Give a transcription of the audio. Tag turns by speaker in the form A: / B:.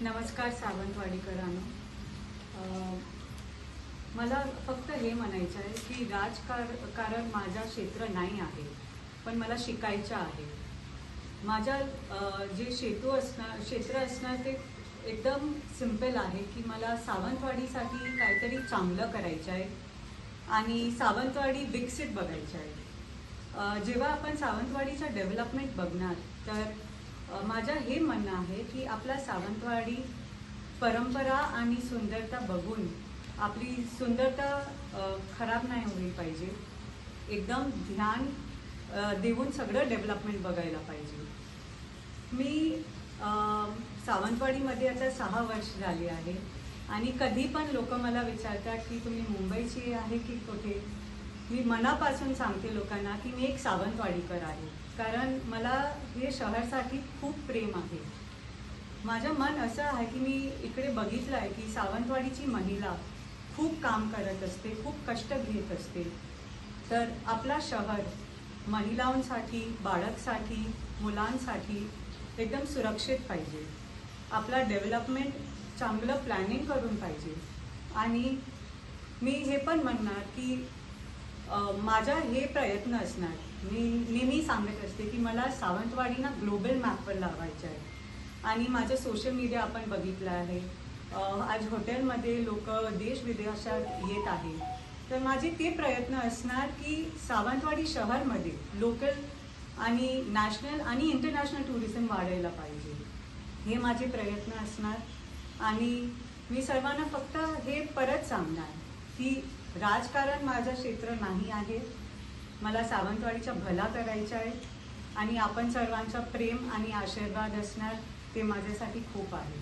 A: नमस्कार सावंतवाडीकरांनो. मला फक्त हे म्हणायचं आहे की राजकारण माझा क्षेत्र नाही आहे, पण मला शिकायचं आहे. माझा जे क्षेत्र असणार ते एकदम सिंपल आहे की मला सावंतवाडीसाठी काहीतरी चांगलं करायचं आहे आणि सावंतवाडी विकसित बघायचं आहे. जेव्हा आपण सावंतवाडीचं डेव्हलपमेंट बघणार तर माझं हे म्हणणं आहे की आपला सावंतवाडी परंपरा आणि सुंदरता बघून आपली सुंदरता खराब नाही होईल पाहिजे. एकदम ध्यान देऊन सगळं डेव्हलपमेंट बघायला पाहिजे. मी सावंतवाडीमध्ये आता 6 वर्ष झाली आहे आणि कधी पण लोक मला विचारतात की तुम्ही मुंबईची आहे की कुठे. मी मनापासून सांगते लोकांना की मी एक सावंतवाडीकर आहे, कारण मला हे शहरासाठी खूप प्रेम आहे. माझं मन असं आहे की मी इकडे बघितलं आहे की सावंतवाडीची महिला खूप काम करत असते, खूप कष्ट घेत असते. तर आपला शहर महिलांसाठी, बाळकांसाठी, मुलांसाठी एकदम सुरक्षित पाहिजे. आपला डेव्हलपमेंट चांगलं प्लॅनिंग करून पाहिजे. आणि मी हे पण म्हणणार की माझा हे प्रयत्न असणार, मी नेहमी सांगत असते की मला सावंतवाडीना ग्लोबल मॅपवर लावायचं आहे. आणि माझं सोशल मीडिया आपण बघितलं आहे, आज हॉटेलमध्ये लोक देश विदेशात येत आहे. तर माझे ते प्रयत्न असणार की सावंतवाडी शहरमध्ये लोकल आणि नॅशनल आणि इंटरनॅशनल टुरिझम वाढायला पाहिजे. हे माझे प्रयत्न असणार. आणि मी सर्वांना फक्त हे परत सांगणार की राजकारण माझं क्षेत्र नाही आहे. मला सावंतवाडीचा भला करायचा आहे आणि आपण सर्वांचा प्रेम आणि आशीर्वाद असणार ते माझ्यासाठी खूप आहे.